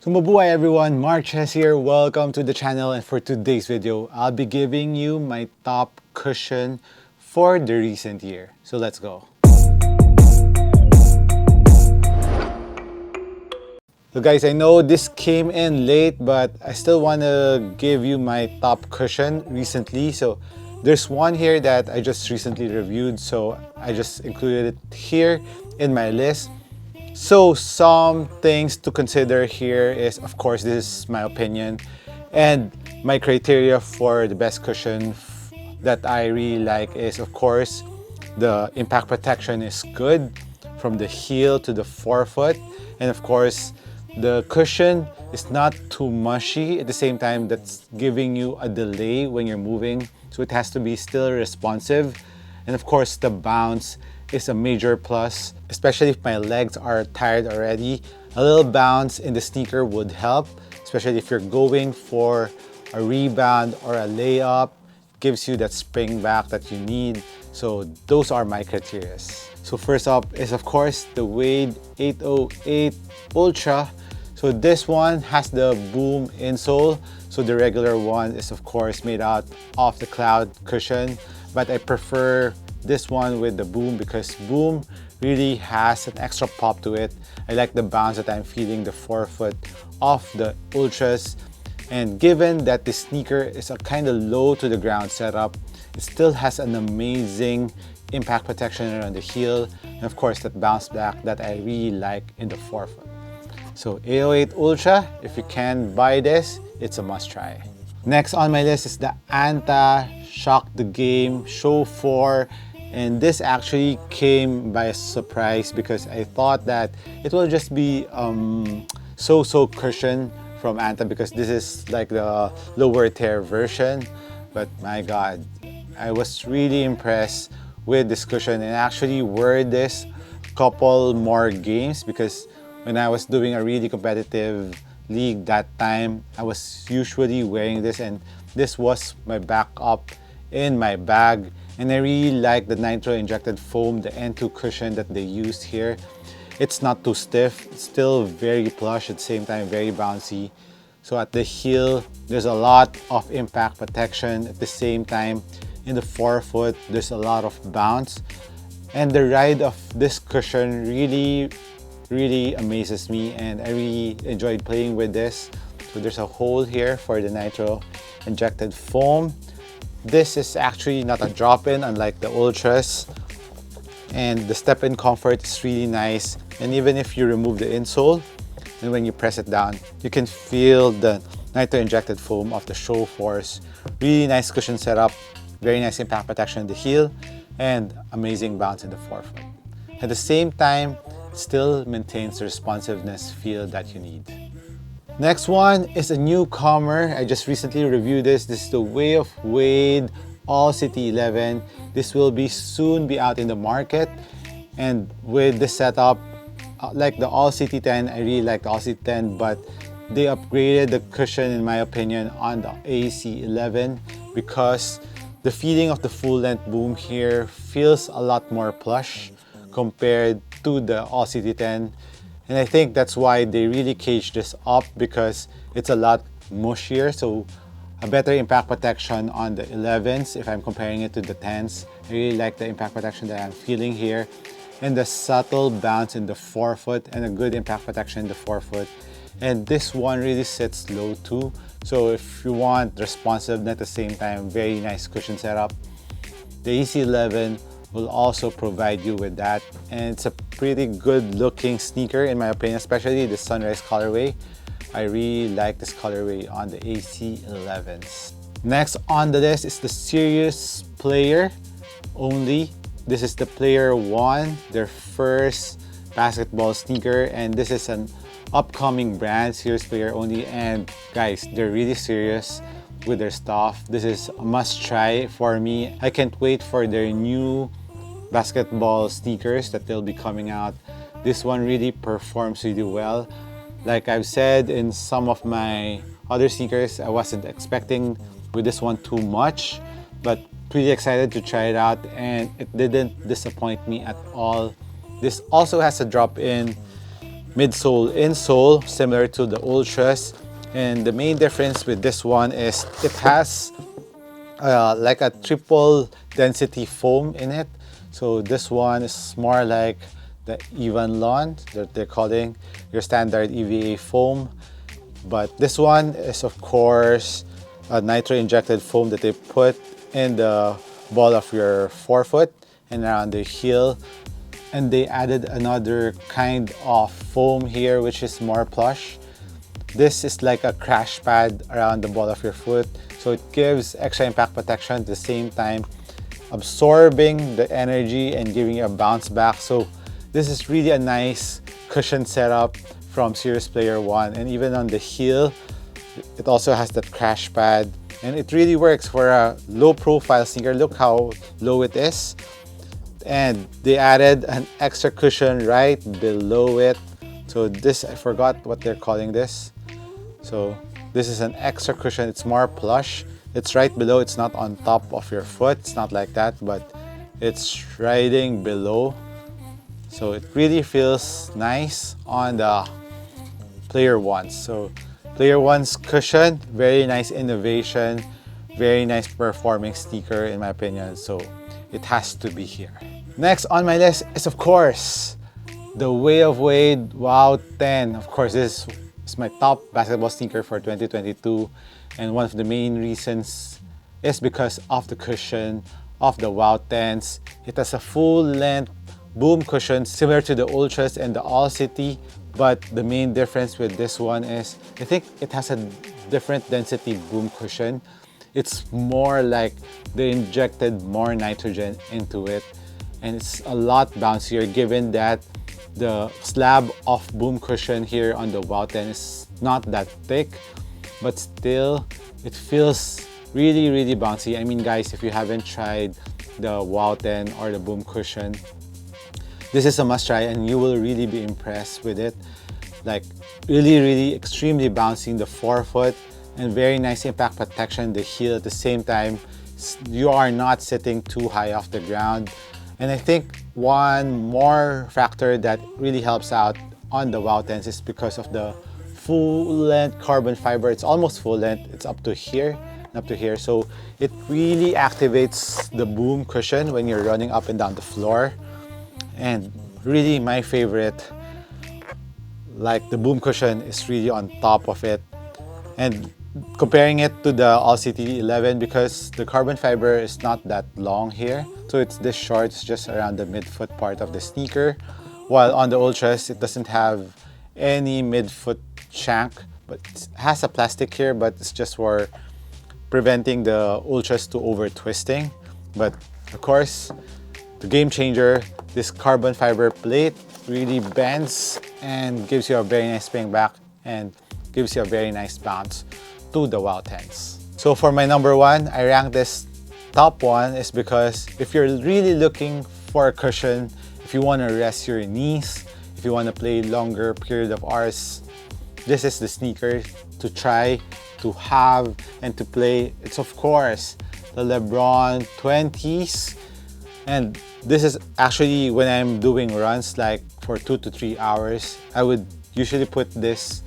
So mabuhay everyone, MARKCHES here. Welcome to the channel, and for today's video, I'll be giving you my top cushion for the recent year. So let's go. So guys, I know this came in late, but I still want to give you my top cushion recently. So there's one here that I just recently reviewed, so I just included it here in my list. So some things to consider here is, of course, this is my opinion and my criteria for the best cushion that I really like is, of course, the impact protection is good from the heel to the forefoot, and of course the cushion is not too mushy at the same time that's giving you a delay when you're moving, so it has to be still responsive. And of course the bounce is a major plus, especially if my legs are tired already. A little bounce in the sneaker would help, especially if you're going for a rebound or a layup. Gives you that spring back that you need. So those are my criteria. So first up is of course the Wade 808 Ultra. So this one has the boom insole. So the regular one is of course made out of the cloud cushion, but I prefer this one with the boom because boom really has an extra pop to it. I like the bounce that I'm feeling the forefoot of the Ultras, and given that the sneaker is a kind of low to the ground setup, it still has an amazing impact protection around the heel, and of course that bounce back that I really like in the forefoot. So 808 Ultra, if you can buy this, it's a must try. Next on my list is the Antishock the Game Show 4. And this actually came by a surprise because I thought that it will just be so-so cushion from Anthem because this is like the lower tier version. But my God, I was really impressed with this cushion and actually wore this couple more games because when I was doing a really competitive league that time, I was usually wearing this, and this was my backup in my bag. And I really like the nitro injected foam, the N2 cushion that they used here. It's not too stiff, it's still very plush, at the same time very bouncy. So at the heel, there's a lot of impact protection. At the same time, in the forefoot, there's a lot of bounce. And the ride of this cushion really amazes me, and I really enjoyed playing with this. So there's a hole here for the nitro injected foam. This is actually not a drop-in unlike the Ultras, and the step-in comfort is really nice. And even if you remove the insole and when you press it down, you can feel the nitro injected foam of the Show Force. Really nice cushion setup, very nice impact protection in the heel, and amazing bounce in the forefoot. At the same time, it still maintains the responsiveness feel that you need. Next one is a newcomer. I just recently reviewed this. This is the Way of Wade All City 11. This will soon be out in the market. And with this setup, like the All City 10, I really like the All City 10, but they upgraded the cushion in my opinion on the AC 11 because the feeling of the full length boom here feels a lot more plush compared to the All City 10. And I think that's why they really caged this up because it's a lot mushier. So a better impact protection on the 11s if I'm comparing it to the 10s. I really like the impact protection that I'm feeling here. And the subtle bounce in the forefoot and a good impact protection in the forefoot. And this one really sits low too. So if you want responsiveness at the same time, very nice cushion setup. The EC11 will also provide you with that, and it's a pretty good looking sneaker in my opinion, especially the sunrise colorway. I really like this colorway on the AC11s. Next on the list is the Serious Player only. This is the Player 1, their first basketball sneaker, and this is an upcoming brand, Serious Player only, and guys, they're really serious with their stuff. This is a must try for me. I can't wait for their new basketball sneakers that they'll be coming out. This one really performs really well. Like I've said in some of my other sneakers, I wasn't expecting with this one too much, but pretty excited to try it out, and it didn't disappoint me at all. This also has a drop-in midsole, insole, similar to the Ultras. And the main difference with this one is it has like a triple density foam in it. So this one is more like the Even Lawn that they're calling your standard EVA foam. But this one is of course a nitro injected foam that they put in the ball of your forefoot and around the heel. And they added another kind of foam here which is more plush. This is like a crash pad around the ball of your foot, so it gives extra impact protection at the same time absorbing the energy and giving you a bounce back. So this is really a nice cushion setup from Serious Player 1. And even on the heel, it also has that crash pad, and it really works for a low profile sneaker. Look how low it is. And they added an extra cushion right below it. So this, I forgot what they're calling this. So this is an extra cushion. It's more plush. It's right below. It's not on top of your foot. It's not like that, but it's riding below. So it really feels nice on the Player 1s. So Player 1's cushion, very nice innovation, very nice performing sneaker in my opinion. So it has to be here. Next on my list is of course the Way of Wade Wow 10. Of course, this is my top basketball sneaker for 2022, and one of the main reasons is because of the cushion of the Wow 10s. It has a full-length boom cushion similar to the Ultras and the All City, but the main difference with this one is I think it has a different density boom cushion. It's more like they injected more nitrogen into it, and it's a lot bouncier given that the slab of boom cushion here on the Wow 10 is not that thick, but still it feels really bouncy. I mean guys, if you haven't tried the Wow 10 or the boom cushion, this is a must try and you will really be impressed with it. Like really extremely bouncy in the forefoot and very nice impact protection, the heel at the same time. You are not sitting too high off the ground. And I think one more factor that really helps out on the Wow 10s is because of the full-length carbon fiber. It's almost full length. It's up to here and up to here. So it really activates the boom cushion when you're running up and down the floor. And really my favorite, like the boom cushion is really on top of it. And comparing it to the All City 11, because the carbon fiber is not that long here, so it's this short, it's just around the midfoot part of the sneaker, while on the Ultras it doesn't have any midfoot shank, but it has a plastic here, but it's just for preventing the Ultras to over twisting. But of course, the game changer, this carbon fiber plate really bends and gives you a very nice spring back and gives you a very nice bounce to the Wow 10s. So for my number one, I rank this top one is because if you're really looking for a cushion, if you want to rest your knees, if you want to play longer period of hours, this is the sneaker to try, to have, and to play. It's of course the LeBron 20s. And this is actually when I'm doing runs like for 2 to 3 hours, I would usually put this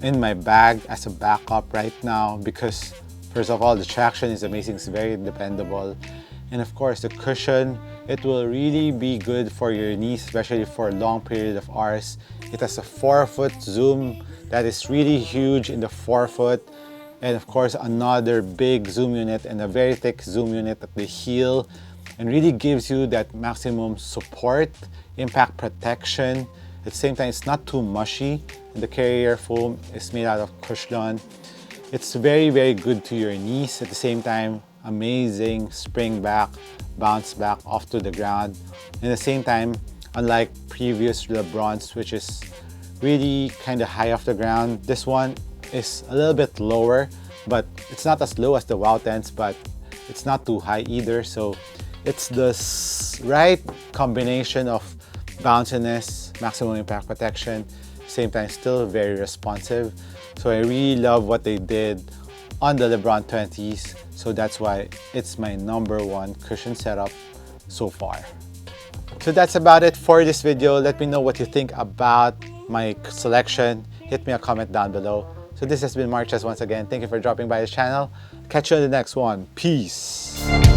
in my bag as a backup right now because first of all, the traction is amazing, it's very dependable. And of course, the cushion, it will really be good for your knees, especially for a long period of hours. It has a 4-foot zoom that is really huge in the forefoot. And of course, another big zoom unit and a very thick zoom unit at the heel. And really gives you that maximum support, impact protection. At the same time, it's not too mushy. And the carrier foam is made out of Cushlon. It's very good to your knees. At the same time, amazing spring back, bounce back off to the ground. And at the same time, unlike previous LeBrons, which is really kind of high off the ground, this one is a little bit lower, but it's not as low as the Wow 10s, but it's not too high either. So it's the right combination of bounciness, maximum impact protection, same time still very responsive. So I really love what they did on the LeBron 20s. So that's why it's my number one cushion setup so far. So that's about it for this video. Let me know what you think about my selection, hit me a comment down below. So this has been MARKCHES once again. Thank you for dropping by this channel. Catch you on the next one. Peace.